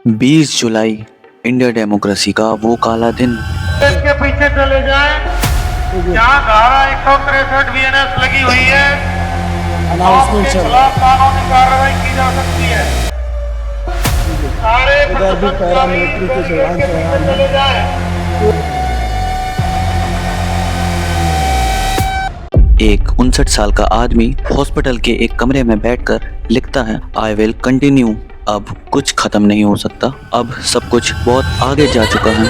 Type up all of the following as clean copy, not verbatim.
20 जुलाई India democracy का वो काला दिन। इसके पीछे चले जाएं, जहाँ धारा 163 बीएनएस लगी हुई है, आपके खिलाफ कानूनी कार्रवाई की जा सकती है। सारे प्रदर्शनकारी इसके पीछे चले जाएं। एक 59 साल का आदमी हॉस्पिटल के एक कमरे में बैठकर लिखता है, आई विल कंटिन्यू। अब कुछ खत्म नहीं हो सकता, अब सब कुछ बहुत आगे जा चुका है।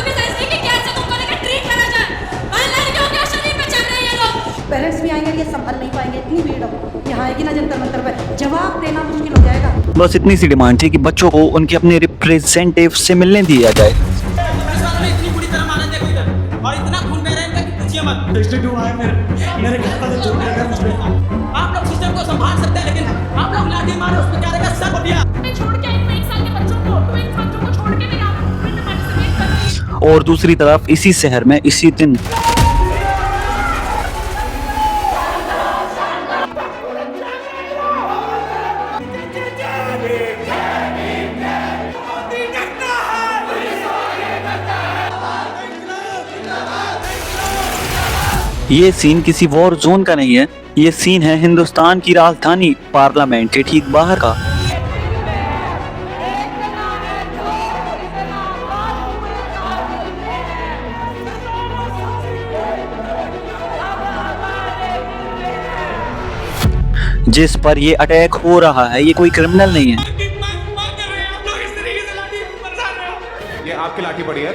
पेरेंट्स भी आएंगे, ये संभल नहीं पाएंगे, इतनी भीड़ हो यहाँ आएगी ना जंतर मंतर पे, जवाब देना मुश्किल हो जाएगा। बस इतनी सी डिमांड थी कि बच्चों को उनके अपने रिप्रेजेंटेटिव से मिलने दिया जाए। और इतना खून बह रहा है कि पूछिए मत। मेरे घर का जो चोट लगा मुझ पे। आप लोग सिस्टम को संभाल सकते हैं, लेकिन आप लोग लाठी मारो, उस पे क्या रहेगा? सर को दिया। मैं छोड़ के आई हूं 1 साल के बच्चों को छोड़ के मैं यहाँ पार्टिसिपेट कर रही हूं। और दूसरी तरफ इसी शहर में इसी दिन ये सीन किसी वॉर जोन का नहीं है, ये सीन है हिंदुस्तान की राजधानी पार्लियामेंट के ठीक बाहर का। जिस पर ये अटैक हो रहा है ये कोई क्रिमिनल नहीं है। ये आपकी लाठी पड़ी है।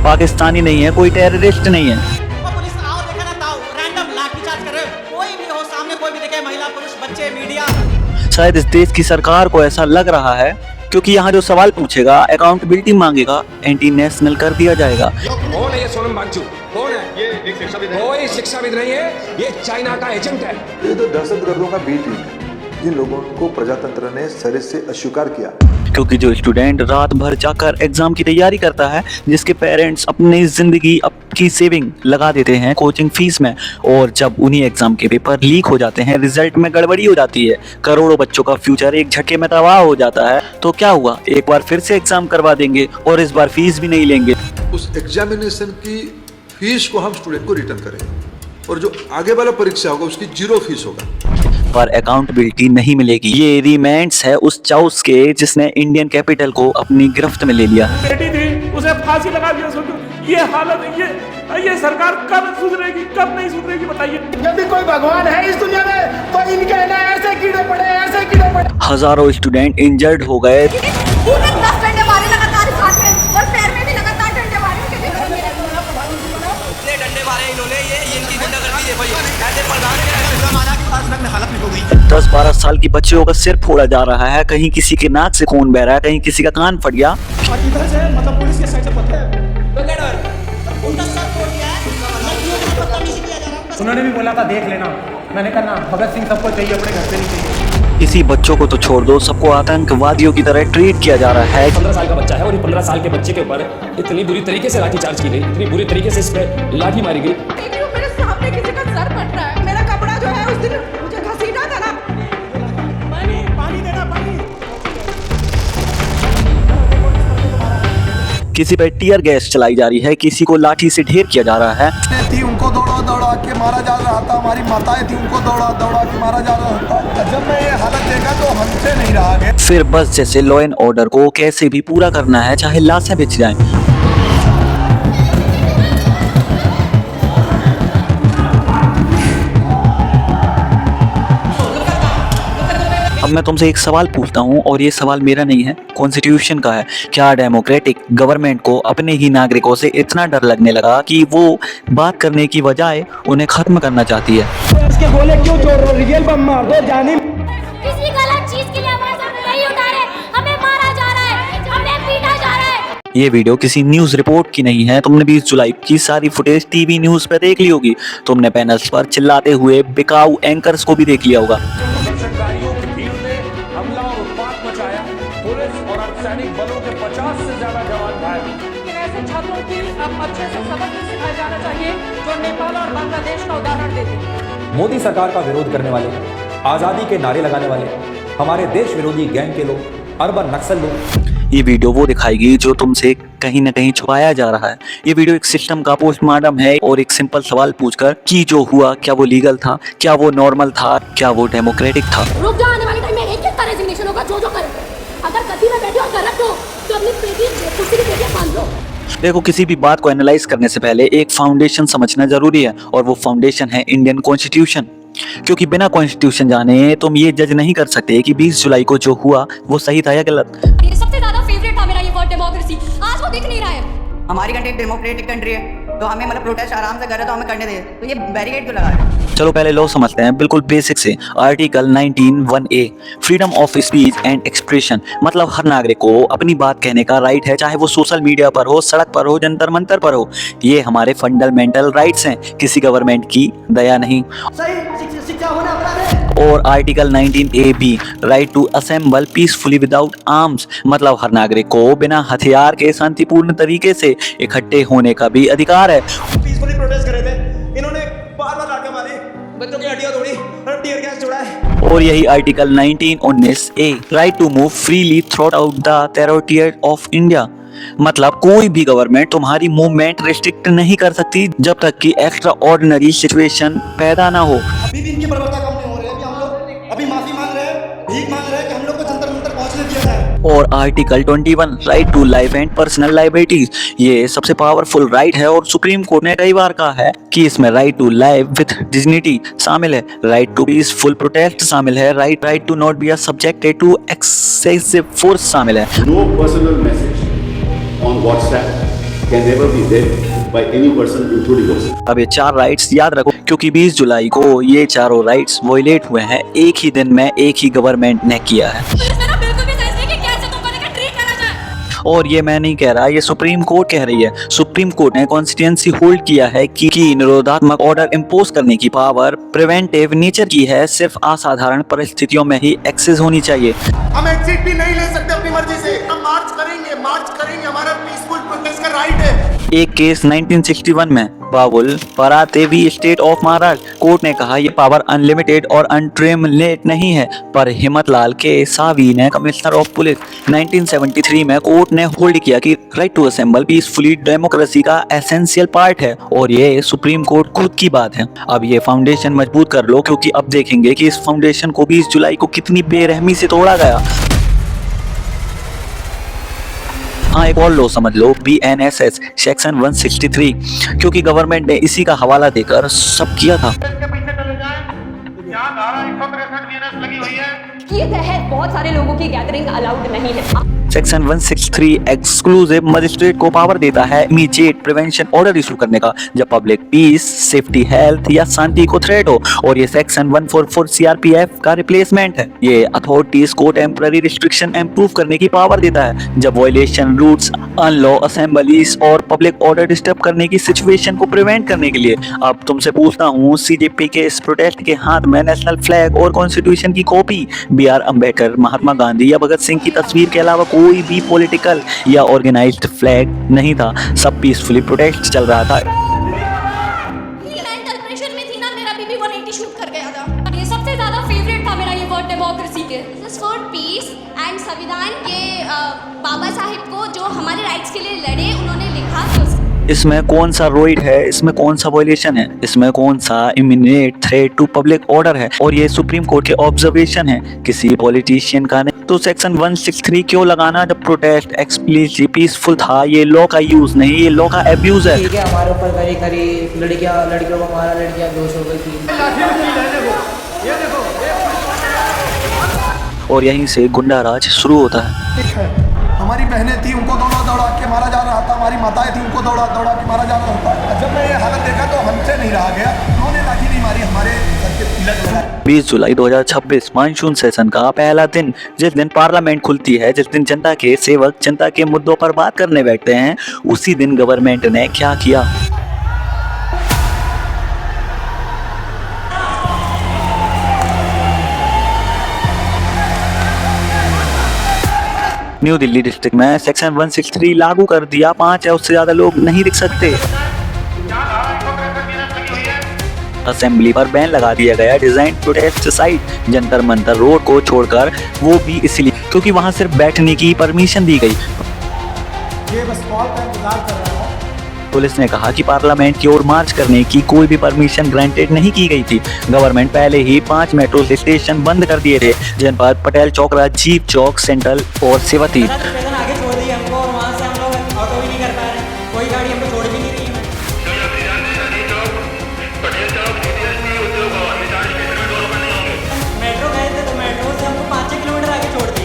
पाकिस्तानी नहीं है, कोई टेररिस्ट नहीं है। पुलिस आओ, देखा ना ताऊ, रैंडम लाठीचार्ज कर रहे हो। कोई भी हो सामने, कोई भी दिखे, महिला पुरुष बच्चे मीडिया। शायद इस देश की सरकार को ऐसा लग रहा है क्योंकि यहाँ जो सवाल पूछेगा, अकाउंटेबिलिटी मांगेगा, एंटी नेशनल कर दिया जाएगा। कौन है ये सोनम वांगचुक? कौन है ये? एक शिक्षाविद है। कोई शिक्षाविद नहीं है, ये चाइना का एजेंट है। ये तो दहशतगर्दों का बी टीम है जिन लोगों को प्रजातंत्र ने सरे से अस्वीकार किया। क्योंकि जो स्टूडेंट रात भर जाकर एग्जाम की तैयारी करता है, जिसके पेरेंट्स अपनी जिंदगी की सेविंग लगा देते हैं कोचिंग फीस में, और जब उन्हीं एग्जाम के पेपर लीक हो जाते हैं, रिजल्ट में गड़बड़ी हो जाती है, करोड़ों बच्चों का फ्यूचर एक झटके में तबाह हो जाता है, तो क्या हुआ? एक बार फिर से एग्जाम करवा देंगे और इस बार फीस भी नहीं लेंगे। उस एग्जामिनेशन की फीस को हम स्टूडेंट को रिटर्न करेंगे और जो आगे वाला परीक्षा होगा उसकी 0 फीस होगा। पर अकाउंटेबिलिटी नहीं मिलेगी। ये रिमेंड्स है उस चाउस के जिसने इंडियन कैपिटल को अपनी गिरफ्त में ले लिया। बेटी थी, उसे फांसी लगा दिया। सोचो ये हालत, ये सरकार कब सुधरेगी, कब नहीं सुधरेगी बताइए। यदि कोई भगवान है इस दुनिया में तो इनके ना ऐसे कीड़े पड़े, ऐसे कीड़े पड़े। हजारों स्टूडेंट इंजर्ड हो गए। पूरे 10 डंडे मारे लगातार इस हाथ में और पैर में भी लगातार डंडे मारे। डंडे मारे इन्होंने, ये इनकी गुंडागर्दी देखो, ये ऐसे प्रधान के मारा कि पास में हालत नहीं हो गई। 10-12 साल की बच्चियों का सिर फोड़ा जा रहा है, कहीं किसी के नाक से खून बह रहा है, कहीं किसी का कान फट गया। इधर से मतलब पुलिस के साइड से पत्थर उनका सर फोड़ दिया है, लड़कियों को बदतमीजी किया जा रहा है। उन्होंने भी बोला था देख लेना, मैंने कहा ना, भगत सिंह सबको चाहिए, अपने घर से नहीं चाहिए। किसी बच्चों को तो छोड़ दो, सबको आतंकवादियों की तरह ट्रीट किया जा रहा है। 15 साल का बच्चा है और 15 साल के बच्चे के ऊपर इतनी बुरी तरीके से लाठी चार्ज की गई, इतनी बुरी तरीके से इस पे लाठी मारी गई। मेरे सामने किसी का सर फट रहा है, मेरा कपड़ा जो है उस दिन मुझे घसीटा था ना। पानी देना, पानी। किसी पे टीयर गैस चलाई जा रही है, किसी को लाठी से ढेर किया जा रहा है। थी उनको दौड़ा दौड़ा के मारा जा रहा था, हमारी माताएं थी उनको दौड़ा दौड़ा के मारा जा रहा था। जब मैं ये हालत देखा तो हमसे नहीं रहा गया। फिर बस जैसे लॉ एंड ऑर्डर को कैसे भी पूरा करना है, चाहे लाशें बिछ जाएं। अब मैं तुमसे एक सवाल पूछता हूँ और ये सवाल मेरा नहीं है, कॉन्स्टिट्यूशन का है। क्या डेमोक्रेटिक गवर्नमेंट को अपने ही नागरिकों से इतना डर लगने लगा कि वो बात करने की बजाय उन्हें खत्म करना चाहती है? इसके गोले क्यों छोड़ रहे हो? रियल बम मार दो, जाने। किसी गलत चीज के लिए हमारे सामने नहीं उतारे, हमें मारा जा रहा है, हमें पीटा जा रहा है। ये वीडियो किसी न्यूज रिपोर्ट की नहीं है। तुमने 20 जुलाई की सारी फुटेज टीवी न्यूज पे देख ली होगी। तुमने पैनल्स पर चिल्लाते हुए बिकाऊ एंकर्स को भी देख लिया होगा। हमला और उत्पात मचाया, पुलिस और अर्धसैनिक बलों के 50 से ज्यादा जवान घायल। छात्रों की अच्छे से सबक भी सिखाया जाना चाहिए जो नेपाल और बांग्लादेश का उदाहरण देते हैं। मोदी सरकार का विरोध करने वाले, आज़ादी के नारे लगाने वाले, हमारे देश विरोधी गैंग के लोग, अर्बन नक्सल लोग। ये वीडियो वो दिखाएगी जो तुमसे कहीं ना कहीं छुपाया जा रहा है। ये वीडियो एक सिस्टम का पोस्टमार्टम है और एक सिंपल सवाल पूछकर कि जो हुआ क्या वो लीगल था, क्या वो नॉर्मल था, क्या वो डेमोक्रेटिक था। रुक जाओ, आने वाले टाइम में एक का रेजिग्नेशन होगा जो करे। अगर गद्दी में बैठे हो करप्ट हो तो अपनी पेटी कुर्सी की पेटियां बांध लो। देखो, किसी भी बात को एनालाइज करने से पहले एक फाउंडेशन समझना जरूरी है और वो फाउंडेशन है इंडियन कॉन्स्टिट्यूशन। क्योंकि बिना कॉन्स्टिट्यूशन जाने तुम ये जज नहीं कर सकते कि 20 जुलाई को जो हुआ वो सही था या गलत। ये सबसे ज्यादा फेवरेट था मेरा ये वर्ड डेमोक्रेसी, आज वो दिख नहीं रहा है। हमारी कंट्री डेमोक्रेटिक कंट्री है तो हमें मतलब प्रोटेस्ट आराम से करे तो हमें करने दे, तो ये बैरिकेड क्यों लगा रहे हैं? चलो पहले लो समझते हैं बिल्कुल बेसिक से। Article 19(1)(a) freedom of speech and expression, मतलब हर नागरिक को अपनी बात कहने का राइट है, चाहे वो सोशल मीडिया पर हो, सड़क पर हो, जंतर मंतर पर हो। ये हमारे फंडामेंटल राइट्स हैं, किसी गवर्नमेंट की दया नहीं। शिक्षा होना अपराध है। और article 19(a)(b) right to assemble peacefully without arms, मतलब हर नागरिक को बिना हथियार के शांतिपूर्ण तरीके से इकट्ठे होने का भी अधिकार है। पीसफुली प्रोटेस्ट कर रहे थे, इन्होंने बार-बार लाठियां मारी, बच्चों की हड्डियां तोड़ी और टीयर गैस छोड़ा है। और यही article 19(19)(a) right to move freely throughout the territory of India, मतलब कोई भी गवर्नमेंट तुम्हारी मूवमेंट रिस्ट्रिक्ट नहीं कर सकती जब तक कि एक्स्ट्रा ऑर्डिनरी सिचुएशन पैदा ना हो। अभी भी इनकी बर्बरता कम नहीं हो रही है। अभी हम लोग अभी माफी मांग रहे हैं, भीख मांग रहे हैं कि हम लोग को जंतर मंतर पहुंचने दिया जाए। और article 21 right to life and personal liabilities, ये सबसे पावरफुल राइट है और सुप्रीम कोर्ट ने कई बार कहा है कि इसमें right to life with dignity शामिल है, राइट टू पीसफुल प्रोटेस्ट शामिल है, right to not be subjected to excessive force शामिल है। No personal message on WhatsApp can never be read by any person including yourself. अब ये 4 rights याद रखो, क्योंकि 20 जुलाई को ये चारों राइट्स वॉयलेट हुए हैं, एक ही दिन में एक ही गवर्नमेंट ने किया है। बिल्कुल भी सही नहीं कि कैसे तुमको लेकर ट्रीट करना चाहिए। और ये मैं नहीं कह रहा, ये सुप्रीम कोर्ट कह रही है। सुप्रीम कोर्ट ने कॉन्स्टिट्यूएंसी होल्ड किया है कि निरोधात्मक ऑर्डर इंपोज करने की पावर प्रिवेंटिव नेचर की है, सिर्फ असाधारण परिस्थितियों में ही एक्सेस होनी चाहिए। हम एग्जिट भी नहीं ले सकते अपनी मर्जी से। हम मार्च करेंगे, हमारा पीसफुल प्रोटेस्ट का राइट है। एक केस 1961 में बाबुल परातेवी स्टेट ऑफ महाराष्ट्र, कोर्ट ने कहा यह पावर अनलिमिटेड और अनट्रेमलेट नहीं है, पर हिम्मतलाल के सावी ने कमिश्नर ऑफ पुलिस 1973 में कोर्ट ने होल्ड किया कि right to assemble peacefully democracy का एसेंशियल पार्ट है, और ये सुप्रीम कोर्ट खुद की बात है। अब ये फाउंडेशन मजबूत कर लो, क्योंकि अब देखेंगे कि इस फाउंडेशन को 20 जुलाई को कितनी बेरहमी से तोड़ा गया। हाँ, एक और लो समझ लो, BNSS सेक्शन 163, क्योंकि गवर्नमेंट ने इसी का हवाला देकर सब किया था। इसके पीछे चले जाएं, यहाँ धारा 163 BNS लगी हुई है। ये तहत बहुत सारे लोगों की गैदरिंग अलाउड नहीं है। सेक्शन 163 एक्सक्लूसिव मजिस्ट्रेट को पावर देता है इमीडिएट प्रिवेंशन ऑर्डर इशू करने का जब पब्लिक पीस, सेफ्टी, हेल्थ या शांति को थ्रेट हो, और ये सेक्शन 144 CRPF का रिप्लेसमेंट है। ये अथॉरिटीज को टेम्पररी रिस्ट्रिक्शन इम्प्रूव करने की पावर देता है जब वायलेशन रूट्स, अनलॉ असेंबलीज और पब्लिक ऑर्डर डिस्टर्ब करने की सिचुएशन को प्रिवेंट करने के लिए। अब तुमसे पूछता हूँ, CJP के इस प्रोटेस्ट के हाथ में नेशनल फ्लैग और कॉन्स्टिट्यूशन की कॉपी, BR अम्बेडकर, महात्मा गांधी या भगत सिंह की तस्वीर के अलावा कोई भी पॉलिटिकल या ऑर्गेनाइज्ड फ्लैग नहीं था। सब पीसफुली प्रोटेस्ट चल रहा था। मेंटल प्रेशर में थी ना, मेरा बीबी 180 शूट कर गया था। ये सबसे ज्यादा फेवरेट था मेरा ये वर्ड डेमोक्रेसी के। This is for piece and संविधान के बाबा साहिब को जो हमारे राइट्स के लिए लड़े, उन्होंने लिखा कि इसमें कौन सा रोइड है, इसमें कौन सा वायलेशन है, इसमें कौन सा immediate threat to public order है, और ये सुप्रीम कोर्ट के ऑब्जर्वेशन है, किसी पॉलिटिशियन का नहीं। तो सेक्शन 163 क्यों लगाना जब प्रोटेस्ट एक्सप्लिसिटली पीसफुल था? ये लॉ का यूज नहीं, ये लॉ का एब्यूज है। ठीक है, हमारे ऊपर करी लड़कियों को मारा, लड़कियां बेहोश हो गई थी। और यहीं से गुंडा राज शुरू होता है। हमारी बहनें थी, उनको दौड़ा दौड़ा के मारा जा रहा था। हमारी माताएं थी, उनको दौड़ा दौड़ा के मारा जा रहा था। जब मैं ये हालत देखा तो हमसे नहीं रहा गया। उन्होंने लाठी नहीं मारी, हमारे सर पे तिलक लगाया। 20 जुलाई 2026 मानसून सेशन का पहला दिन, जिस दिन पार्लियामेंट खुलती है, जिस दिन जनता के सेवक जनता के मुद्दों पर बात करने बैठते हैं, उसी दिन गवर्नमेंट ने क्या किया? न्यू दिल्ली डिस्ट्रिक्ट में सेक्शन 163 लागू कर दिया, 5 या उससे ज्यादा लोग नहीं दिख सकते। असेंबली पर बैन लगा दिया गया, design protest site Jantar Mantar road को छोड़कर, वो भी इसलिए क्योंकि वहां सिर्फ बैठने की परमिशन दी गई। ये बस कॉल का इंतजार कर रहा है। पुलिस ने कहा कि पार्लियामेंट की ओर मार्च करने की कोई भी परमिशन ग्रांटेड नहीं की गई थी। गवर्नमेंट पहले ही 5 मेट्रो स्टेशन बंद कर दिए थे, जनपद, पटेल चौक, राजीव चौक, सेंट्रल और सेवाती। आगे छोड़ दी हमको और वहाँ से हम लोग ऑटो भी नहीं कर पा रहे, कोई गाड़ी हमको छोड़ भी नहीं रही है। मेट्रो गए थे तो मेट्रो से हमको 5-6 किलोमीटर आगे छोड़ दिए।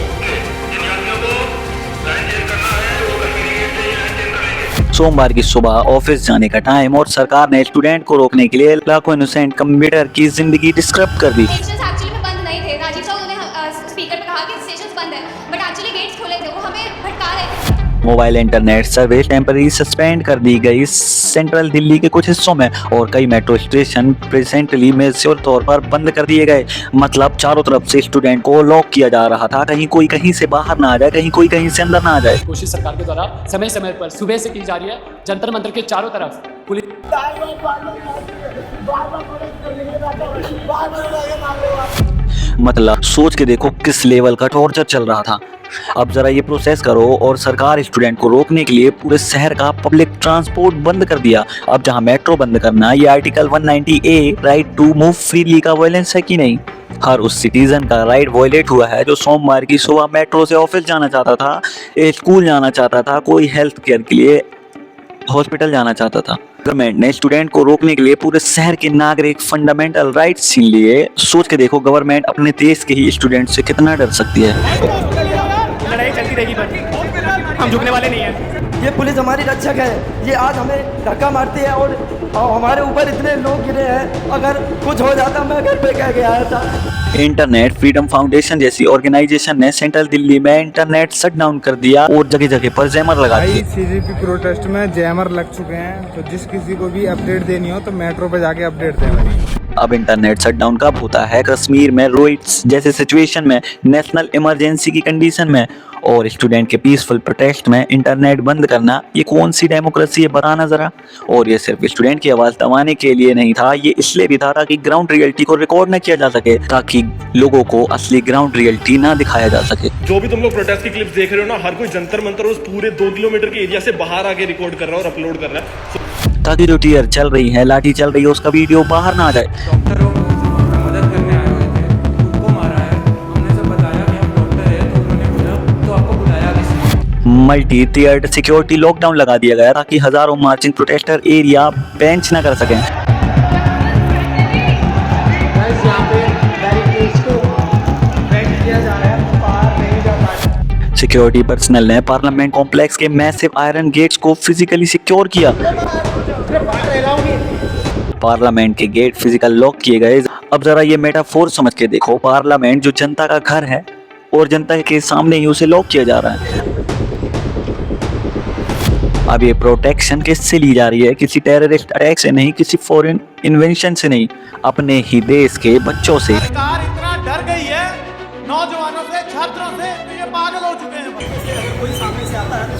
सोमवार की सुबह ऑफिस जाने का टाइम और सरकार ने स्टूडेंट को रोकने के लिए लाखों इनोसेंट कंप्यूटर की जिंदगी डिस्टर्ब कर दी। स्टेशंस एक्चुअली में बंद नहीं थे। राजीव चौक ने स्पीकर पे कहा कि स्टेशंस बंद है, बट एक्चुअली गेट्स खुले थे, वो हमें भटका रहे थे। Mobile internet service temporary suspend कर दी गई सेंट्रल दिल्ली के कुछ हिस्सों में, और कई मेट्रो स्टेशन प्रेजेंटली मेजर तौर पर बंद कर दिए गए। मतलब चारों तरफ से स्टूडेंट को लॉक किया जा रहा था, कहीं कोई कहीं से बाहर ना आ जाए, कहीं कोई कहीं से अंदर ना आ जाए। कोशिश सरकार के द्वारा समय समय पर सुबह से की जा रही है। जंतर मंतर के चारों तरफ पुलिस मतलब सोच के देखो किस लेवल का टॉर्चर चल रहा था। अब जरा ये प्रोसेस करो, और सरकार स्टूडेंट को रोकने के लिए पूरे शहर का पब्लिक ट्रांसपोर्ट बंद कर दिया। अब जहां मेट्रो बंद करना, ये article 190A right to move freely का वायलेंस है कि नहीं? हर उस सिटीजन का राइट वायलेट हुआ है जो सोमवार की सुबह मेट्रो से ऑफिस जाना चाहता था, स्कूल जाना चाहता था, कोई हेल्थ केयर के लिए हॉस्पिटल जाना चाहता था। गवर्नमेंट ने स्टूडेंट को रोकने के लिए पूरे शहर के नागरिक फंडामेंटल राइट्स छीन लिए। सोच के देखो गवर्नमेंट अपने देश के ही स्टूडेंट से कितना डर सकती है। लड़ाई चलती रहेगी, पर हम झुकने वाले नहीं हैं। ये पुलिस हमारी रक्षक है, ये आज हमें धक्का मारती है और हमारे ऊपर इतने लोग गिरे हैं। अगर कुछ हो जाता मैं घर पे कह के आया था। इंटरनेट फ्रीडम फाउंडेशन जैसी ऑर्गेनाइजेशन ने सेंट्रल दिल्ली में इंटरनेट शट डाउन कर दिया और जगह जगह पर जैमर लगा दिए। सीजेपी प्रोटेस्ट में जैमर लग चुके हैं, तो जिस किसी को भी अपडेट देनी हो तो मेट्रो पे जाके अपडेट देना। अब इंटरनेट शटडाउन कब होता है? कश्मीर में रोहिट्स जैसे सिचुएशन में, नेशनल इमरजेंसी की कंडीशन में, और स्टूडेंट के पीसफुल प्रोटेस्ट में इंटरनेट बंद करना, ये कौन सी डेमोक्रेसी है बताना जरा। और ये सिर्फ स्टूडेंट की आवाज दबाने के लिए नहीं था, ये इसलिए भी था ताकि ग्राउंड रियलिटी को रिकॉर्ड न किया जा सके, ताकि लोगों को असली ग्राउंड रियलिटी ना दिखाया जा सके। जो भी तुम लोग प्रोटेस्ट की क्लिप्स देख रहे हो ना, हर कोई जंतर मंतर उस पूरे 2 किलोमीटर के एरिया से बाहर आके रिकॉर्ड कर रहा है और अपलोड कर रहा है, ताकि जो टीयर चल रही है, लाठी चल रही है, उसका वीडियो बाहर ना आ जाए। मदद करने आए हुए थे, उनको मारा है, हमने सब बताया कि हम डॉक्टर हैं, तो उन्होंने बोला तो आपको बुलाया किसने? मल्टी टियर्ड सिक्योरिटी लॉकडाउन लगा दिया गया ताकि हजारों मार्चिंग प्रोटेस्टर एरिया बेंच न कर सकें। सिक्योरिटी पर्सनल ने पार्लियामेंट कॉम्प्लेक्स के मैसिव आयरन गेट्स को फिजिकली सिक्योर किया। पार्लियामेंट के गेट फिजिकल लॉक किए गए। अब जरा ये मेटाफोर समझ के देखो, पार्लियामेंट जो जनता का घर है और जनता के सामने ही उसे लॉक किया जा रहा है। अब ये प्रोटेक्शन किससे ली जा रही है? किसी टेररिस्ट अटैक से नहीं, किसी फॉरेन इन्वेंशन से नहीं, अपने ही देश के बच्चों से। सरकार इतना डर गई है नौजवानों से, छात्रों से, तो ये पागल हो चुके हैं। कोई सामने से आता है तो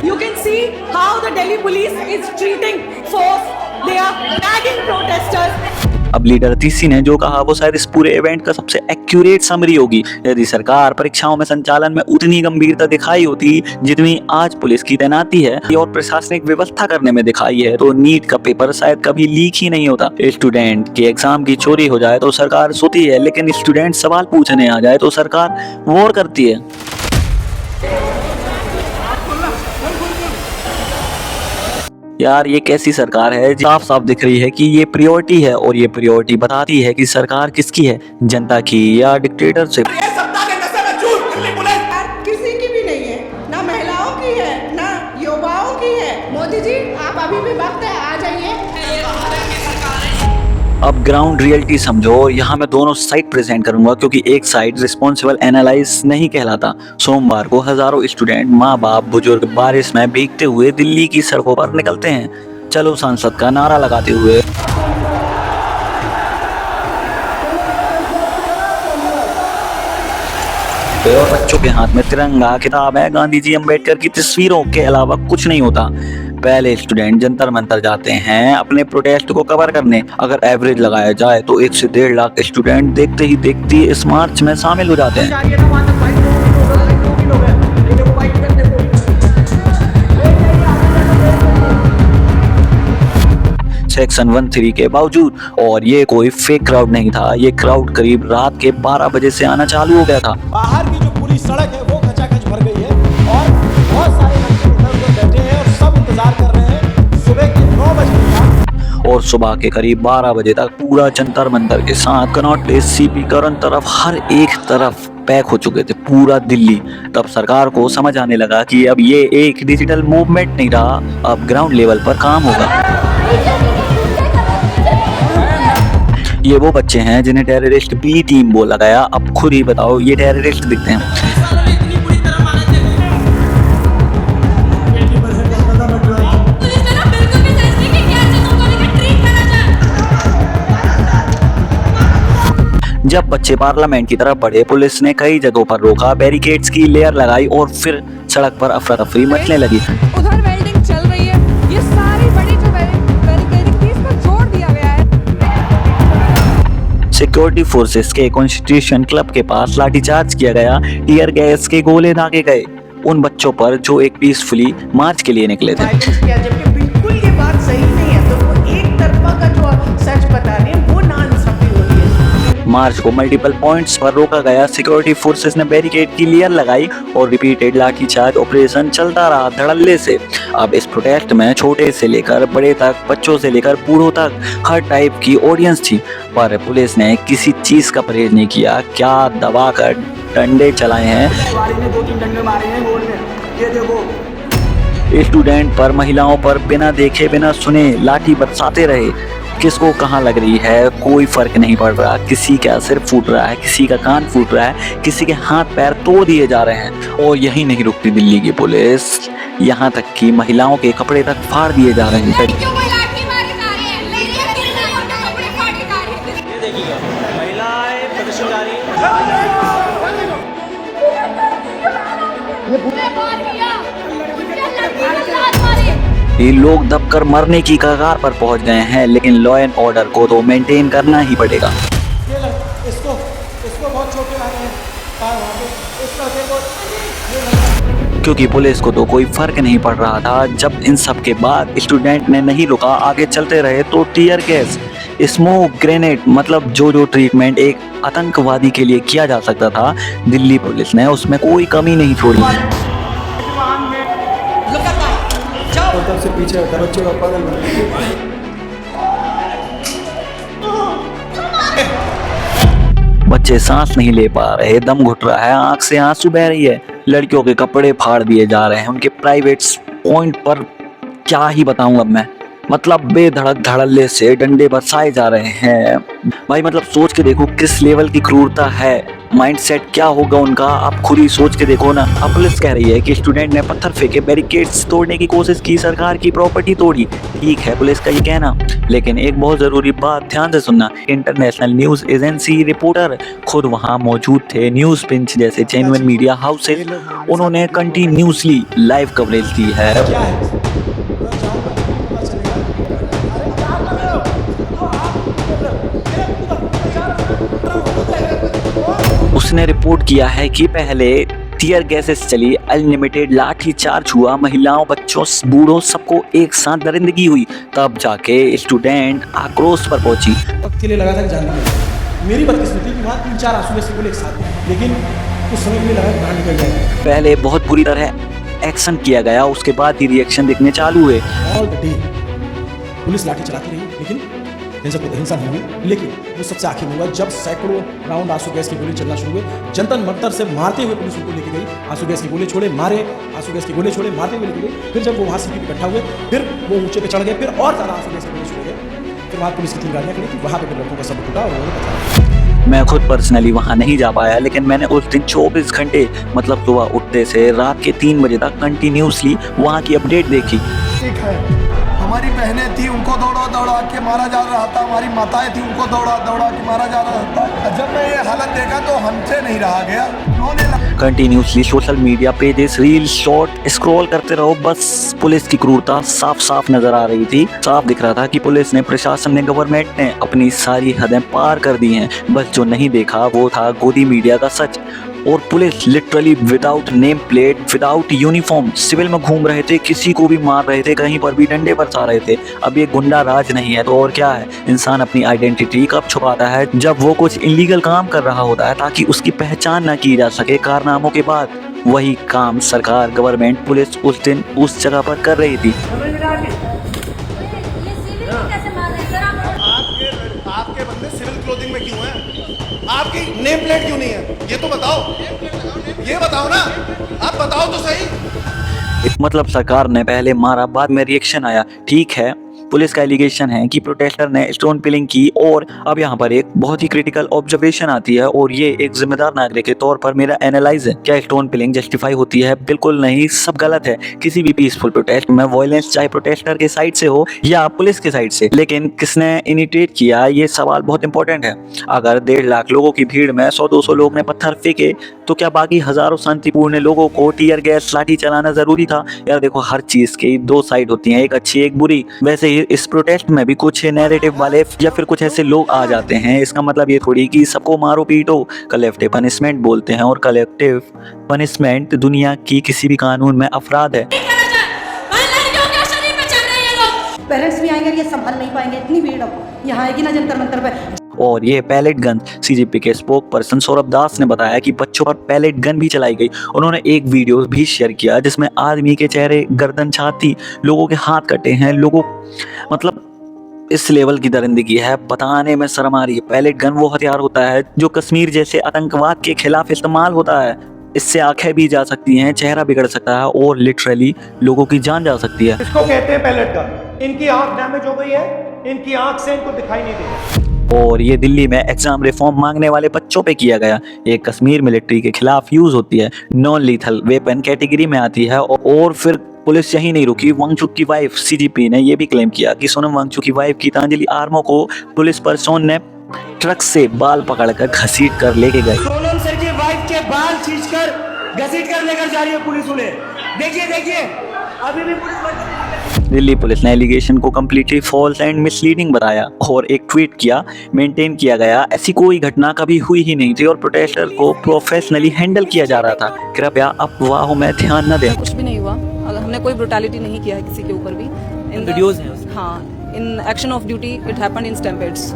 You can see how the Delhi police is treating force. They are nagging protesters. अब लीडर तीसी ने जो कहा वो शायद इस पूरे इवेंट का सबसे एक्यूरेट समरी होगी। यदि सरकार परीक्षाओं में संचालन में उतनी गंभीरता दिखाई होती जितनी आज पुलिस की तैनाती है और प्रशासनिक व्यवस्था करने में दिखाई है, तो नीट का पेपर शायद कभी लीक ही नहीं होता। स्टूडेंट के एग्जाम की चोरी हो जाए तो सरकार सोती है, लेकिन स्टूडेंट सवाल पूछने आ जाए तो सरकार वॉर करती है। यार ये कैसी सरकार है? साफ साफ दिख रही है कि ये प्रायोरिटी है, और ये प्रायोरिटी बताती है कि सरकार किसकी है, जनता की या डिक्टेटरशिप। किसी की भी नहीं है, ना महिलाओं की है, ना युवाओं की है। मोदी जी आप अभी भी वक्त है, आ जाइए। अब ग्राउंड रियलिटी समझो। यहाँ मैं दोनों साइड प्रेजेंट करूंगा क्योंकि एक साइड रिस्पॉन्सिबल एनालाइज नहीं कहलाता। सोमवार को हजारों स्टूडेंट, माँ बाप, बुजुर्ग बारिश में भीगते हुए दिल्ली की सड़कों पर निकलते हैं, चलो संसद का नारा लगाते हुए। पे और बच्चों के हाथ में तिरंगा, किताबें, गांधी जी, अम्बेडकर की तस्वीरों के अलावा कुछ नहीं होता। पहले स्टूडेंट जंतर मंतर जाते हैं अपने प्रोटेस्ट को कवर करने। अगर एवरेज लगाया जाए तो 1 से 1.5 लाख स्टूडेंट देखते ही देखते इस मार्च में शामिल हो जाते हैं। सेक्शन 1(3) के बावजूद, और ये कोई फेक क्राउड नहीं था, ये क्राउड करीब रात के 12 बजे से आना चालू हो गया था। बाहर की जो पूरी सड़क है वो खचाखच भर गई है और बहुत सारे लड़के इधर उधर बैठे हैं और सब इंतजार कर रहे हैं सुबह के 9 बजे का। और सुबह के करीब 12 बजे तक पूरा जंतर मंतर के साथ कनॉट प्लेस, सीपी करण तरफ, हर एक तरफ पैक हो चुके थे पूरा दिल्ली। तब सरकार को समझ आने लगा कि अब ये एक डिजिटल मूवमेंट नहीं रहा, अब ग्राउंड लेवल पर काम होगा। ये वो बच्चे हैं जिन्हें टेररिस्ट बी टीम बोला गया। अब खुद ही बताओ, ये टेररिस्ट दिखते हैं। जब बच्चे पार्लियामेंट की तरफ बढ़े, पुलिस ने कई जगहों पर रोका, बैरिकेड्स की लेयर लगाई और फिर सड़क पर अफरा तफरी मचने लगी। उधर वेल्डिंग चल रही है, ये सारी बड़ी जो बैरिकेडिंग थी इसको जोड़ दिया गया है। सिक्योरिटी फोर्सेस के कॉन्स्टिट्यूशन क्लब के पास लाठीचार्ज किया गया, टीयर गैस के गोले दागे गए उन बच्चों पर जो एक पीसफुली मार्च के लिए निकले थे। जबकि बिल्कुल ये बात सही नहीं है, तो वो एक तरफा का जो सच बता रहे हैं वो नाइंसाफी हो रही है। मार्च को मल्टीपल पॉइंट्स पर रोका गया, सिक्योरिटी फोर्सेस ने बैरिकेड की लेयर लगाई और रिपीटेड लाठीचार्ज ऑपरेशन चलता रहा धड़ल्ले से। अब इस प्रोटेस्ट में छोटे से लेकर बड़े तक, बच्चों से लेकर बूढ़ों तक हर टाइप की ऑडियंस थी, पर पुलिस ने किसी चीज का परहेज नहीं किया। क्या दबा कर डंडे चलाए हैं, 2-3 डंडे मारे हैं रोड में, ये देखो। स्टूडेंट पर, महिलाओं पर बिना देखे बिना सुने लाठी बरसाते रहे। किसको कहाँ लग रही है कोई फर्क नहीं पड़ रहा, किसी का सिर फूट रहा है, किसी का कान फूट रहा है, किसी के हाथ पैर तोड़ दिए जा रहे हैं। और यही नहीं रुकती दिल्ली की पुलिस, यहाँ तक कि महिलाओं के कपड़े तक फाड़ दिए जा रहे हैं। महिलाएं प्रदर्शनकारी ये लोग दबकर मरने की कगार पर पहुंच गए हैं, लेकिन लॉ एंड ऑर्डर को तो मेंटेन करना ही पड़ेगा। इसको बहुत चोटें आ रहे हैं, क्योंकि पुलिस को तो कोई फर्क नहीं पड़ रहा था। जब इन सब के बाद स्टूडेंट ने नहीं रुका, आगे चलते रहे, तो टीयर गैस, स्मोक ग्रेनेड, मतलब जो ट्रीटमेंट एक आतंकवादी के लिए किया जा सकता था, दिल्ली पुलिस ने उसमें कोई कमी नहीं छोड़ी। तब से पीछे होता बच्चे का पागल बच्चे सांस नहीं ले पा रहे, दम घुट रहा है, आंख से आंसू बह रही है, लड़कियों के कपड़े फाड़ दिए जा रहे हैं, उनके प्राइवेट पॉइंट पर क्या ही बताऊं अब मैं। मतलब बेधड़क धड़ल्ले से डंडे बरसाए जा रहे हैं। भाई मतलब सोच के देखो किस लेवल की क्रूरता है, माइंडसेट क्या होगा उनका, आप खुद ही सोच के देखो ना। अब पुलिस कह रही है कि स्टूडेंट ने पत्थर फेंके, बैरिकेड्स तोड़ने की कोशिश की, सरकार की प्रॉपर्टी तोड़ी। ठीक है पुलिस का ये कहना, लेकिन एक बहुत जरूरी बात ध्यान से सुनना, इंटरनेशनल न्यूज एजेंसी रिपोर्टर खुद वहां मौजूद थे, न्यूज पिंच जैसे जेन्युइन मीडिया हाउसेज, उन्होंने कंटिन्यूसली लाइव कवरेज दी है। उसने रिपोर्ट किया है कि पहले टीयर गैसेस चली, अनलिमिटेड लाठी चार्ज हुआ, महिलाओं, बच्चों, बूढ़ों सबको एक साथ दरिंदगी हुई, तब जाके स्टूडेंट आक्रोश पर पहुंची। वक्त के लिए लगा था कि जानना मेरी बदकिस्मती कि वहाँ 3-4 आंसू गैस के गोले एक साथ, लेकिन कुछ समय के लिए लगा कि बाहर निकल जाएगा। पहले बहुत बुरी तरह एक्शन किया गया, उसके बाद ही रिएक्शन दिखने चालू हुए। ऑल द डे पुलिस लाठी चलाती रही, लेकिन हिंसा नहीं हुई। लेकिन वो सबसे आखिर में हुआ जब सैकड़ों राउंड आंसू गैस के गोले चलना शुरू हुए, जंतर मंतर से मारते हुए पुलिस उनको लेके गई, आंसू गैस के गोले छोड़े, मारे, आंसू गैस के गोले छोड़े, मारते हुए लेके गई। फिर जब वो वहाँ से इकट्ठा हुए, फिर वो ऊंचे पे चढ़ गए, फिर और ज़्यादा आंसू गैस के गोले छोड़े गए। फिर वहाँ पुलिस की 3 गाड़ियाँ खड़ी थी, वहाँ पे फिर लड़कों का सब टूटा और उन्होंने पता। मैं खुद पर्सनली वहाँ नहीं जा पाया, लेकिन मैंने उस दिन 24 घंटे मतलब सुबह उठते से रात के 3 बजे तक कंटिन्यूसली वहाँ की अपडेट देखी। ठीक है, हमारी बहनें थी उनको दौड़ा दौड़ा के मारा जा रहा था, हमारी माताएं थी उनको दौड़ा दौड़ा के मारा जा रहा था। जब मैं ये हालत देखा तो हमसे नहीं रहा गया। Continuously social media pages, reel, short scroll करते रहो, बस पुलिस की क्रूरता साफ साफ नजर आ रही थी। साफ दिख रहा था कि पुलिस ने, प्रशासन ने, गवर्नमेंट ने अपनी सारी हदें पार कर दी हैं। बस जो नहीं देखा वो था गोदी मीडिया का सच। और police literally without name plate, without uniform civil में घूम रहे थे, किसी को भी मार रहे थे, कहीं पर भी डंडे बरसा रहे थे। अब ये गुंडा राज नहीं है तो और क्या है। इंसान अपनी आइडेंटिटी कब छुपाता है? जब वो कुछ इलीगल काम कर रहा होता है ताकि उसकी पहचान न की जा सके कारनामों के बाद। वही काम सरकार, गवर्नमेंट, पुलिस उस दिन उस जगह पर कर रही थी। आपके बंदे सिविल क्लोथिंग में क्यों हैं? आपकी नेम प्लेट क्यों नहीं है? ये तो बताओ, ये बताओ ना, आप बताओ तो सही। मतलब सरकार ने पहले मारा, बाद में रिएक्शन आया। ठीक है, पुलिस का एलिगेशन है कि प्रोटेस्टर ने स्टोन पिलिंग की। और अब यहाँ पर एक बहुत ही क्रिटिकल ऑब्जर्वेशन आती है और ये एक जिम्मेदार नागरिक के तौर पर मेरा एनालाइज है। क्या स्टोन पिलिंग जस्टिफाई होती है? बिल्कुल नहीं, सब गलत है। किसी भी पीसफुल प्रोटेस्ट में वायलेंस चाहे प्रोटेस्टर के साइड से हो या पुलिस के साइड से, लेकिन किसने इनिशिएट किया, ये सवाल बहुत इंपॉर्टेंट है। अगर 1.5 लाख लोगों की भीड़ में 100-200 लोग ने पत्थर फेंके तो क्या बाकी हजारों शांतिपूर्ण लोगों को टीयर गैस, लाठी चलाना जरूरी था? यार देखो, हर चीज की दो साइड होती हैं, एक अच्छी एक बुरी। वैसे ही इस प्रोटेस्ट में भी कुछ नैरेटिव वाले या फिर कुछ ऐसे लोग आ जाते हैं। इसका मतलब ये थोड़ी कि सबको मारो पीटो। कलेक्टिव पनिशमेंट बोलते हैं और कलेक्टिव पनिशमेंट दुनिया की किसी भी कानून में अपराध है। पेरेंट्स भी आएंगे, ये संभाल नहीं पाएंगे, इतनी भीड़ यहाँ आएगी ना जंतर मंतर पे। और ये पैलेट गन, सीजीपी के स्पोक पर्सन सौरभ दास ने बताया कि बच्चों पर पैलेट गन भी चलाई गई। उन्होंने एक वीडियो भी शेयर किया जिसमें आदमी के चेहरे, गर्दन, छाती, लोगों के हाथ कटे हैं। लोगों मतलब इस लेवल की दरिंदगी है, बताने में शर्म आ रही है। पैलेट गन वो हथियार होता है जो कश्मीर जैसे आतंकवाद के खिलाफ इस्तेमाल होता है। इससे आंखें भी जा सकती हैं, चेहरा बिगड़ सकता है और लिटरली लोगों की जान जा सकती है। इसको कहते हैं पैलेट गन। इनकी आंख डैमेज हो गई है, इनकी आंख से इनको दिखाई नहीं दे रहा। और ये दिल्ली में एग्जाम रिफॉर्म मांगने वाले बच्चों पे किया गया। ये कश्मीर मिलिट्री के खिलाफ यूज होती है, नॉन लीथल वेपन कैटेगरी में आती है। और फिर पुलिस यही नहीं रुकी, वांगचुक की वाइफ सीजीपी ने यह भी क्लेम किया कि सोनम वांगचुक की वाइफ गीतांजलि आर्मो को पुलिस पर्सन ने ट्रक से बाल पकड़कर घसीट कर लेके गए। सोनम सर की वाइफ के बाल खींचकर घसीट कर लेकर जा रही है पुलिस उन्हें। देखिए अभी भी दिल्ली पुलिस ने एलिगेशन को कम्प्लीटली फॉल्स एंड मिसलीडिंग बताया और एक ट्वीट किया, मेंटेन किया गया ऐसी कोई घटना कभी हुई ही नहीं थी और प्रोटेस्टर को प्रोफेशनली हैंडल किया जा रहा था। कृपया अफवाहों में ध्यान न दें। कुछ भी नहीं हुआ, हमने कोई ब्रुटैलिटी नहीं किया है किसी के ऊपर भी। इन वीडियोस हैं उसमें। हाँ, in action of duty it happened in stampedes.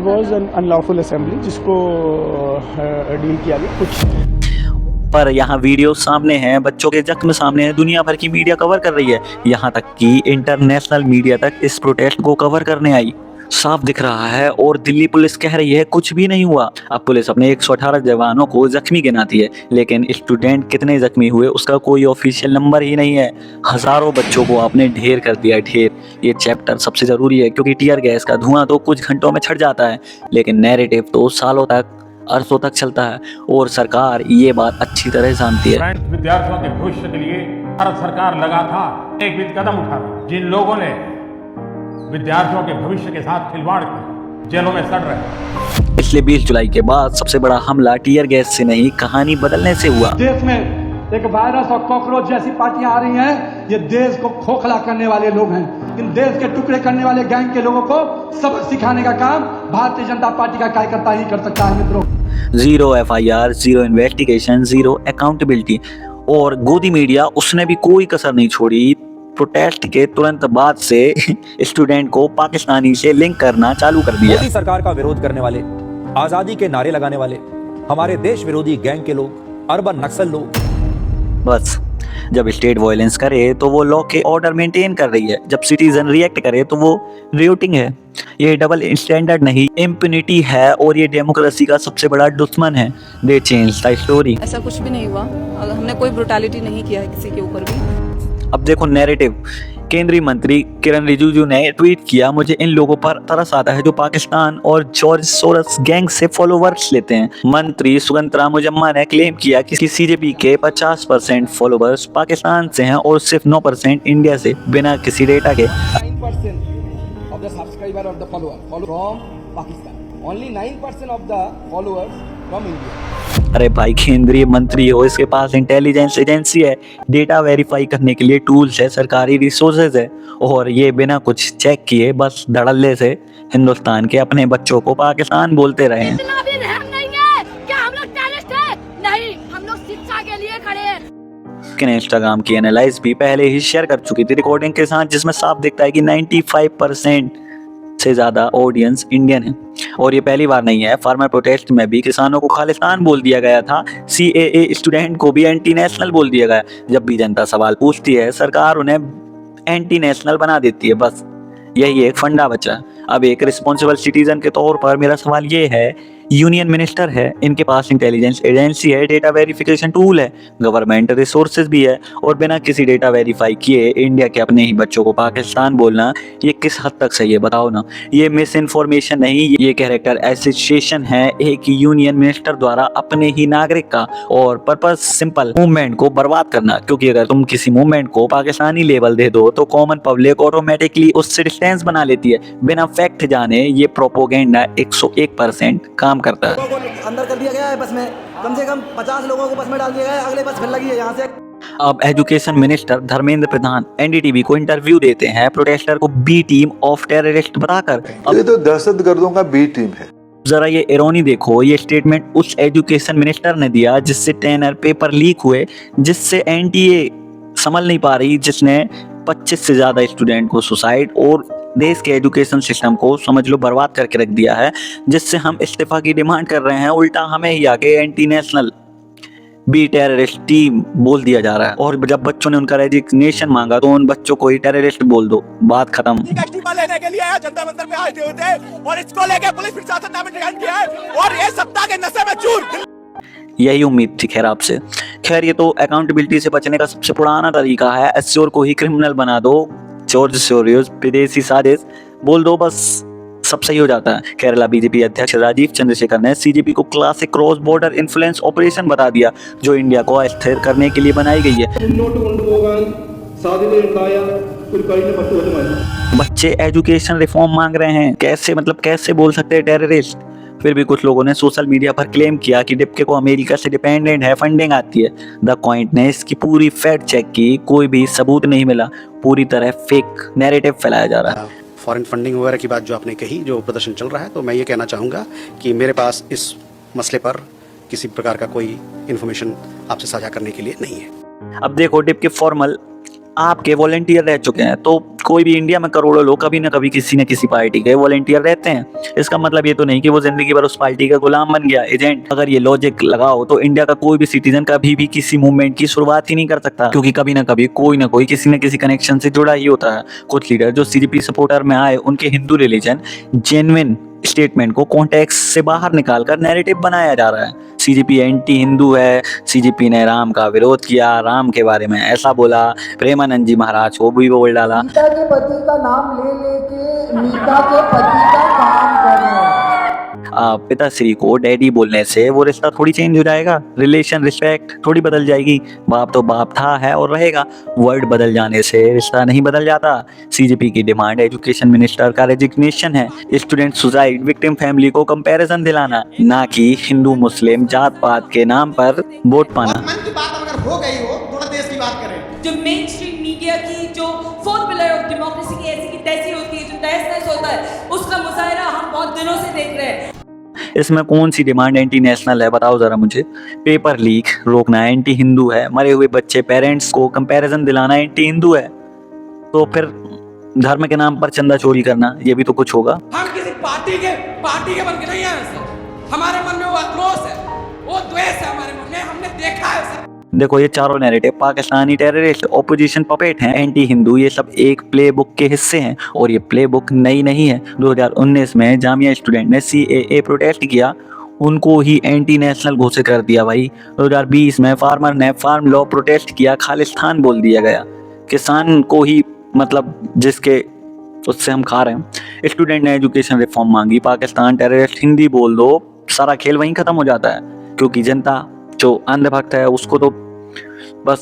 Was an unlawful assembly जिसको डील किया गया कुछ। पर यहाँ वीडियो सामने हैं, बच्चों के जख्म सामने हैं, दुनिया भर की मीडिया कवर कर रही है, यहाँ तक कि इंटरनेशनल मीडिया तक इस प्रोटेस्ट को कवर करने आई। साफ दिख रहा है और दिल्ली पुलिस कह रही है कुछ भी नहीं हुआ। अब पुलिस अपने 118 जवानों को जख्मी गिनाती है, लेकिन स्टूडेंट कितने जख्मी हुए उसका कोई ऑफिशियल नंबर ही नहीं है। हजारों बच्चों को आपने ढेर कर दिया, ढेर। ये चैप्टर सबसे जरूरी है क्योंकि टीयर गैस का धुआं तो कुछ घंटों में छट जाता है, लेकिन नैरेटिव तो सालों तक, अरसों तक चलता है और सरकार ये बात अच्छी तरह जानती है। विद्यार्थियों के भविष्य के लिए भारत सरकार लगातार एक भी कदम उठा रही है। जिन लोगों ने विद्यार्थियों के भविष्य के साथ खिलवाड़ किया जेलों में सड़ रहे हैं। पिछले 20 जुलाई के बाद सबसे बड़ा हमला टीयर गैस से नहीं, कहानी बदलने से हुआ। देश में एक वायरस और कॉकरोच जैसी पार्टियां आ रही हैं, ये देश को खोखला करने वाले लोग हैं। इन देश के टुकड़े करने वाले गैंग के लोगों को सबक सिखाने का काम भारतीय जनता पार्टी का कार्यकर्ता ही कर सकता है। मित्रों, 0 FIR, 0 इन्वेस्टिगेशन, 0 अकाउंटेबिलिटी। और गोदी मीडिया उसने भी कोई कसर नहीं छोड़ी। प्रोटेस्ट के तुरंत बाद से स्टूडेंट को पाकिस्तानी से लिंक करना चालू कर दिया। मोदी सरकार का विरोध करने वाले, आजादी के नारे लगाने वाले, हमारे देश विरोधी गैंग के लोग, अर्बन नक्सल लोग, बस जब स्टेट वायलेंस करे तो वो लॉ के ऑर्डर मेंटेन कर रही है, जब सिटीजन रिएक्ट करे तो वो रियोटिंग है। ये डबल स्टैंडर्ड नहीं, इम्पनिटी है और ये डेमोक्रेसी का सबसे बड़ा दुश्मन है। दे चेंज द स्टोरी। ऐसा कुछ भी नहीं हुआ, हमने कोई ब्रुटैलिटी नहीं किया है किसी के ऊपर भी। अब देखो नैरेटिव। केंद्रीय मंत्री किरण रिजिजू ने ट्वीट किया, मुझे इन लोगों पर तरस आता है जो पाकिस्तान और जॉर्ज सोरस गैंग से फॉलोवर्स लेते हैं। मंत्री सुगंधरा मुजम्मा ने क्लेम किया कि सीजेपी के 50% फॉलोवर्स पाकिस्तान से हैं और सिर्फ 9% इंडिया से, बिना किसी डेटा के। 9% of the subscriber or the follower from Pakistan. Only 9% of the followers from India. अरे भाई, केंद्रीय मंत्री हो, इसके पास इंटेलिजेंस एजेंसी है, डेटा वेरीफाई करने के लिए टूल्स है, सरकारी रिसोर्सेज है, और ये बिना कुछ चेक किए बस धड़ल्ले से हिंदुस्तान के अपने बच्चों को पाकिस्तान बोलते रहे हैं। इतना भी रहम नहीं है। क्या हम लोग टेररिस्ट हैं? नहीं, हम लोग शिक्षा के लिए खड़े हैं। कि इंस्टाग्राम की एनालाइज भी पहले ही शेयर कर चुकी थी रिकॉर्डिंग के साथ, जिसमें साफ दिखता है कि 95% से ज्यादा ऑडियंस इंडियन है। और ये पहली बार नहीं है, फार्मर प्रोटेस्ट में भी किसानों को खालिस्तान बोल दिया गया था, CAA स्टूडेंट को भी एंटी नेशनल बोल दिया गया। जब भी जनता सवाल पूछती है, सरकार उन्हें एंटी नेशनल बना देती है। बस यही एक फंडा बचा। अब एक रिस्पॉन्सिबल सिटीजन के तौर पर मेरा सवाल ये है, यूनियन मिनिस्टर है, इनके पास इंटेलिजेंस एजेंसी है, डेटा वेरिफिकेशन टूल है, गवर्नमेंट रिसोर्सेज भी है, और बिना किसी डेटा वेरीफाई किए इंडिया के अपने ही बच्चों को पाकिस्तान बोलना, ये किस हद तक सही है बताओ ना। ये मिस इन्फॉर्मेशन नहीं, ये कैरेक्टर एसोसिएशन है एक यूनियन मिनिस्टर द्वारा अपने ही नागरिक का, और पर्पस सिंपल, मूवमेंट को बर्बाद करना। क्योंकि अगर तुम किसी मूवमेंट को पाकिस्तानी लेबल दे दो तो कॉमन पब्लिक ऑटोमेटिकली उससे डिस्टेंस बना लेती है। बिना फैक्ट जाने ये प्रोपोगेंडा 101% काम करता है। लोगों को अंदर कर दिया गया है बस में, कम से कम 50 लोगों को बस में डाल दिया गया है, अगले बस फिर लगी है यहाँ से। अब education minister Dharmendra Pradhan NDTV को इंटरव्यू देते हैं प्रोटेस्टर को बी टीम ऑफ टेररिस्ट बताकर। अब ये तो दहशतगर्दों का बी टीम है। जरा ये इरोनी देखो, ये स्टेटमेंट उस एजुकेशन मिनिस्टर ने दिया जिससे टेनर पेपर लीक हुए, जिससे NTA संभल नहीं पा रही, जिसने 25 से ज्यादा स्टूडेंट को सुसाइड और देश के एजुकेशन सिस्टम को समझ लो बर्बाद करके रख दिया है, जिससे हम इस्तीफा की डिमांड कर रहे हैं। उल्टा हमें ही आके anti national B terrorist team बोल दिया जा रहा है। और जब बच्चों ने उनका रेजिग्नेशन मांगा तो उन बच्चों को ही टेररिस्ट बोल दो, बात खत्म। इस्तीफा लेने के लिए आया, जनता मंदिर में आए थे और इसको लेके पुलिस प्रशासन ने डिमांड किया है और ये सत्ता के नशे में चूर। यही उम्मीद थी खैर आपसे। खैर ये तो अकाउंटेबिलिटी से बचने का सबसे पुराना तरीका है, एश्योर को ही क्रिमिनल बना दो, जॉर्ज सोरोस विदेशी साजिश बोल दो, बस सब सही हो जाता है। केरला बीजेपी अध्यक्ष राजीव चंद्रशेखर ने CGP को classic cross border influence operation बता दिया, जो इंडिया को अस्थिर करने के लिए बनाई गई है। बच्चे एजुकेशन रिफॉर्म मांग रहे हैं, कैसे मतलब कैसे बोल सकते हैं टेररिस्ट। फिर भी कुछ लोगों ने सोशल मीडिया पर क्लेम किया कि डिप्के को अमेरिका से डिपेंडेंट है, फंडिंग आती है। द पॉइंट ने इसकी पूरी फैक्ट चेक की, कोई भी सबूत नहीं मिला, पूरी तरह फेक नैरेटिव फैलाया जा रहा है। फॉरेन फंडिंग वगैरह की बात जो आपने कही, जो प्रदर्शन चल रहा है, तो मैं ये कहना चाहूँगा कि मेरे पास इस मसले पर किसी प्रकार का कोई इन्फॉर्मेशन आपसे साझा करने के लिए नहीं है। अब देखो, डिप्के फॉर्मल आपके वॉलंटियर रह चुके हैं, तो कोई भी इंडिया में करोड़ों लोग कभी ना कभी किसी न किसी पार्टी के वॉलंटियर रहते हैं। इसका मतलब ये तो नहीं कि वो जिंदगी भर उस पार्टी का गुलाम बन गया, एजेंट। अगर ये लॉजिक लगाओ तो इंडिया का कोई भी सिटीजन कभी भी किसी मूवमेंट की शुरुआत ही नहीं कर सकता, क्योंकि कभी ना कभी कोई ना कोई किसी न किसी कनेक्शन से जुड़ा ही होता है। कुछ लीडर जो CGP सपोर्टर में आए, उनके हिंदू रिलीजन जेन्युइन स्टेटमेंट को कॉन्टेक्स्ट से बाहर निकालकर नैरेटिव बनाया जा रहा है। CGP एंटी हिंदू है, CGP ने राम का विरोध किया, राम के बारे में ऐसा बोला, प्रेमानंद जी महाराज को भी बोल डाला। नीता के पति का नाम ले लेके नीता के पति का काम कर रहे हैं। पिताश्री को डैडी बोलने से वो रिश्ता थोड़ी चेंज हो जाएगा, रिलेशन रिस्पेक्ट थोड़ी बदल जाएगी। बाप तो बाप था, है और रहेगा। वर्ड बदल जाने से रिश्ता नहीं बदल जाता। CGP की डिमांड एजुकेशन मिनिस्टर का रेजिग्नेशन है, स्टूडेंट सुसाइड विक्टिम फैमिली को कंपैरिजन दिलाना, ना कि हिंदू मुस्लिम जात पात के नाम पर वोट पाना। मन की बात अगर हो गई हो, थोड़ा देश की बात करें। जो मेन स्ट्रीम मीडिया की जो फोर्थ पिलर ऑफ डेमोक्रेसी की ऐसी की तैसी होती है, जो तहस होता है, उसका मुजाहरा हम बहुत दिनों से देख रहे हैं। इसमें कौन सी डिमांड एंटी नेशनल है बताओ जरा मुझे। पेपर लीक रोकना एंटी हिंदू है, मरे हुए बच्चे पेरेंट्स को कंपैरिजन दिलाना एंटी हिंदू है, तो फिर धर्म के नाम पर चंदा चोरी करना ये भी तो कुछ होगा। हम किसी पार्टी के बन के नहीं आए सर, हमारे मन में वो आक्रोश है, वो द्वेष है हमारे मन में, हमने देखा है सर। देखो, ये चारों narrative Pakistani terrorist, opposition puppet हैं, एंटी हिंदू, ये सब एक प्ले बुक के हिस्से हैं। और ये प्ले बुक नई नहीं है। 2019 में जामिया स्टूडेंट ने CAA प्रोटेस्ट किया, उनको ही एंटी नेशनल घोषित कर दिया भाई। 2020 में फार्मर ने फार्म लॉ प्रोटेस्ट किया, खालिस्तान बोल दिया गया। किसान को ही मतलब जिसके उससे हम खा रहे हैं। स्टूडेंट ने एजुकेशन रिफॉर्म मांगी, पाकिस्तान टेररिस्ट हिंदी बोल दो, सारा खेल वहीं खत्म हो जाता है। क्योंकि जनता जो अंधभक्त है उसको तो बस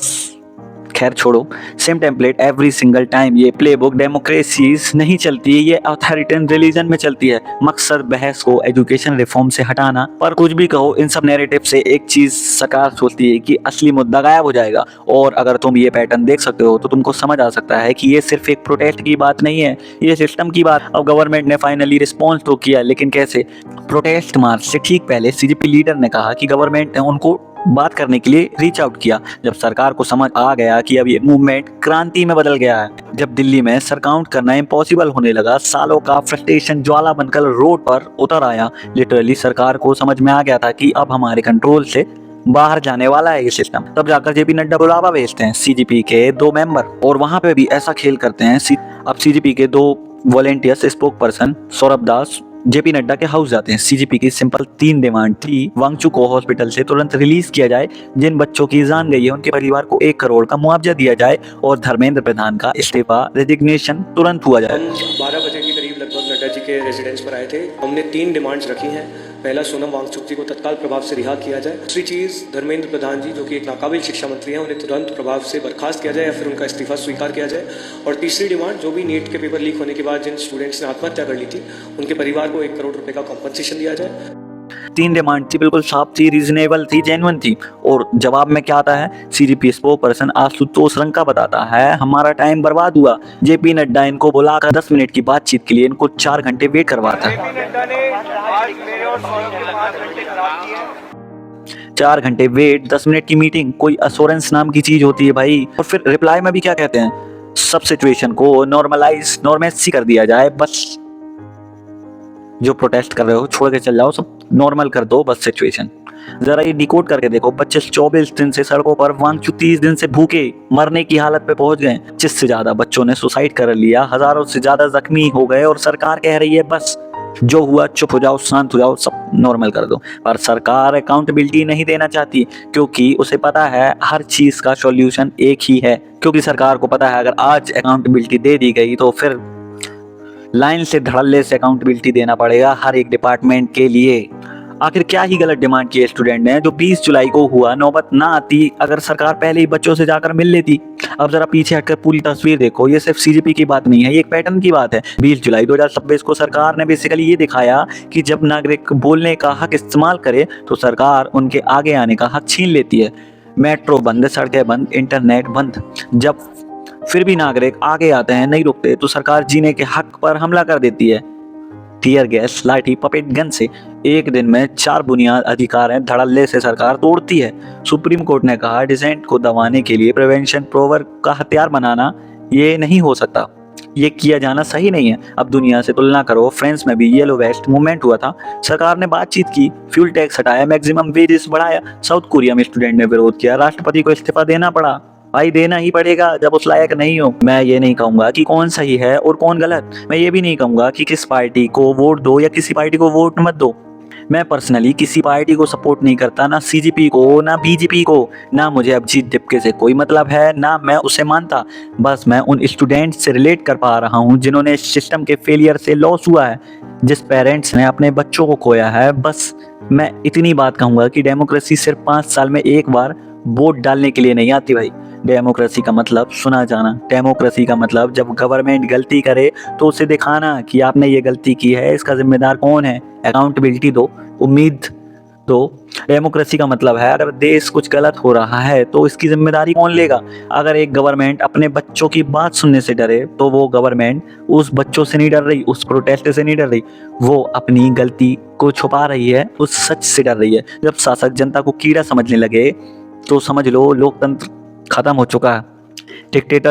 खैर छोड़ो, same template every single time. ये प्लेबुक डेमोक्रेसीज नहीं चलती, ये अथॉरिटेरियन रिलीजन में चलती है। मकसद बहस को एजुकेशन रिफॉर्म से हटाना। पर कुछ भी कहो, इन सब नैरेटिव से एक चीज सकार सोचती है कि असली मुद्दा गायब हो जाएगा। और अगर तुम ये पैटर्न देख सकते हो तो तुमको समझ आ सकता है कि ये सिर्फ एक प्रोटेस्ट की बात नहीं है, ये सिस्टम की बात। अब गवर्नमेंट ने फाइनली रिस्पॉन्स तो किया, लेकिन कैसे? प्रोटेस्ट मार्च से ठीक पहले सीजेपी लीडर ने कहा कि गवर्नमेंट ने उनको बात करने के लिए रीच आउट किया। जब सरकार को समझ आ गया कि अब ये मूवमेंट क्रांति में बदल गया है, जब दिल्ली में सर काउंट करना इम्पॉसिबल होने लगा, सालों का फ्रस्ट्रेशन ज्वाला बनकर रोड पर उतर आया। लिटरली सरकार को समझ में आ गया था कि अब हमारे कंट्रोल से बाहर जाने वाला है ये सिस्टम। तब जाकर जेपी नड्डा बुलावा भेजते हैं सीजीपी के 2 मेंबर, और वहां पे भी ऐसा खेल करते हैं। अब सीजीपी के 2 वॉलेंटियर्स स्पोक पर्सन सौरभ दास जेपी नड्डा के हाउस जाते हैं। सीजीपी की सिंपल 3 डिमांड थी। वांगचू को हॉस्पिटल से तुरंत रिलीज किया जाए, जिन बच्चों की जान गई है उनके परिवार को 1 करोड़ का मुआवजा दिया जाए, और धर्मेंद्र प्रधान का इस्तीफा रेजिग्नेशन तुरंत हुआ जाए। हम 12 बजे के करीब लगभग नड्डा जी के रेजिडेंस पर आए थे। हमने 3 डिमांड्स रखी हैं। पहला, सोनम वांगचुक जी को तत्काल प्रभाव से रिहा किया जाए। दूसरी चीज़, धर्मेंद्र प्रधान जी जो कि एक नाकाबिल शिक्षा मंत्री हैं, उन्हें तुरंत प्रभाव से बर्खास्त किया जाए या फिर उनका इस्तीफा स्वीकार किया जाए। और तीसरी डिमांड, जो भी नीट के पेपर लीक होने के बाद जिन स्टूडेंट्स ने आत्महत्या कर ली थी, उनके परिवार को 1 करोड़ रुपए का कॉम्पनसेशन दिया जाए। 3 डिमांड थी, बिल्कुल साफ थी, रीजनेबल थी, जेन्युइन थी। और जवाब में क्या आता है? CGP spoke person Ashutosh Ranka बताता है, हमारा टाइम बर्बाद हुआ। जेपी नड्डा इनको बुलाकर 10 मिनट की बातचीत के लिए इनको 4 घंटे वेट करवाता है। 4 घंटे वेट, 10 मिनट की मीटिंग, कोई अश्योरेंस नाम की चीज होती है भाई? और फिर रिप्लाई में भी क्या कहते हैं? सब सिचुएशन को नॉर्मलाइज कर दिया जाए, बस जो प्रोटेस्ट कर रहे हो छोड़ के चल जाओ, सब नॉर्मल कर दो बस सिचुएशन। जरा ये डिकोड करके देखो, 25-24 दिन से सड़कों पर, वांगचू 30 दिन से भूखे मरने की हालत पे पहुंच गए। 25 से ज्यादा बच्चों ने सुसाइड कर लिया, हजारों से ज्यादा जख्मी हो गए, और सरकार कह रही है बस जो हुआ चुप हो जाओ, शांत हो जाओ, सब नॉर्मल कर दो। पर सरकार अकाउंटेबिलिटी नहीं देना चाहती, क्योंकि उसे पता है हर चीज का सॉल्यूशन एक ही है। क्योंकि सरकार को पता है अगर आज अकाउंटेबिलिटी दे दी गई तो फिर लाइन से धड़ल्ले से अकाउंटेबिलिटी देना पड़ेगा हर एक डिपार्टमेंट के लिए। आखिर क्या ही गलत डिमांड की है स्टूडेंट ने? जो 20 जुलाई को हुआ, नौबत ना आती अगर सरकार पहले ही बच्चों से जाकर मिल लेती। अब जरा पीछे हटकर पूरी तस्वीर देखो, ये सिर्फ सीजीपी की बात नहीं है, ये एक पैटर्न की बात है। 20 जुलाई 2026 को सरकार ने बेसिकली ये दिखाया कि जब नागरिक बोलने का हक इस्तेमाल करे तो सरकार उनके आगे आने का हक छीन लेती है। मेट्रो बंद, सड़कें बंद, इंटरनेट बंद। जब फिर भी नागरिक आगे आते हैं, नहीं रुकते, तो सरकार जीने के हक पर हमला कर देती है। टीयर गैस, लाठी, पपेट गन से एक दिन में 4 बुनियाद अधिकार हैं, धड़ल्ले से सरकार तोड़ती है। सुप्रीम कोर्ट ने कहा डिसेंट को दबाने के लिए प्रिवेंशन प्रोवर का हथियार बनाना ये नहीं हो सकता, ये किया जाना सही नहीं है। अब दुनिया से तुलना करो, फ्रांस में भी येलो वेस्ट मूवमेंट हुआ था, सरकार ने बातचीत की, फ्यूल टैक्स हटाया, मैक्सिमम वेजेस बढ़ाया। साउथ कोरिया में स्टूडेंट ने विरोध किया, राष्ट्रपति को इस्तीफा देना पड़ा। भाई देना ही पड़ेगा जब उस लायक नहीं हो। मैं ये नहीं कहूंगा कि कौन सही है और कौन गलत, मैं ये भी नहीं कहूंगा कि किस पार्टी को वोट दो या किसी पार्टी को वोट मत दो। मैं पर्सनली किसी पार्टी को सपोर्ट नहीं करता, ना सीजीपी को, ना बीजेपी को, ना मुझे अभिजीत दिपके से कोई मतलब है, ना मैं उसे मानता। बस मैं उन स्टूडेंट से रिलेट कर पा रहा हूँ जिन्होंने सिस्टम के फेलियर से लॉस हुआ है, जिस पेरेंट्स ने अपने बच्चों को खोया है। बस मैं इतनी बात कहूँगा कि डेमोक्रेसी सिर्फ 5 साल में एक बार वोट डालने के लिए नहीं आती भाई। डेमोक्रेसी का मतलब सुना जाना, डेमोक्रेसी का मतलब जब गवर्नमेंट गलती करे तो उसे दिखाना कि आपने ये गलती की है, इसका जिम्मेदार कौन है, अकाउंटेबिलिटी दो, उम्मीद दो। डेमोक्रेसी का मतलब है अगर देश कुछ गलत हो रहा है तो इसकी जिम्मेदारी कौन लेगा। अगर एक गवर्नमेंट अपने बच्चों की बात सुनने से डरे तो वो गवर्नमेंट उस बच्चों से नहीं डर रही, उस प्रोटेस्ट से नहीं डर रही, वो अपनी गलती को छुपा रही है, उस सच से डर रही है। जब शासक जनता को कीड़ा समझने लगे तो समझ लो लोकतंत्र खत्म हो चुका है। डिक्टेटर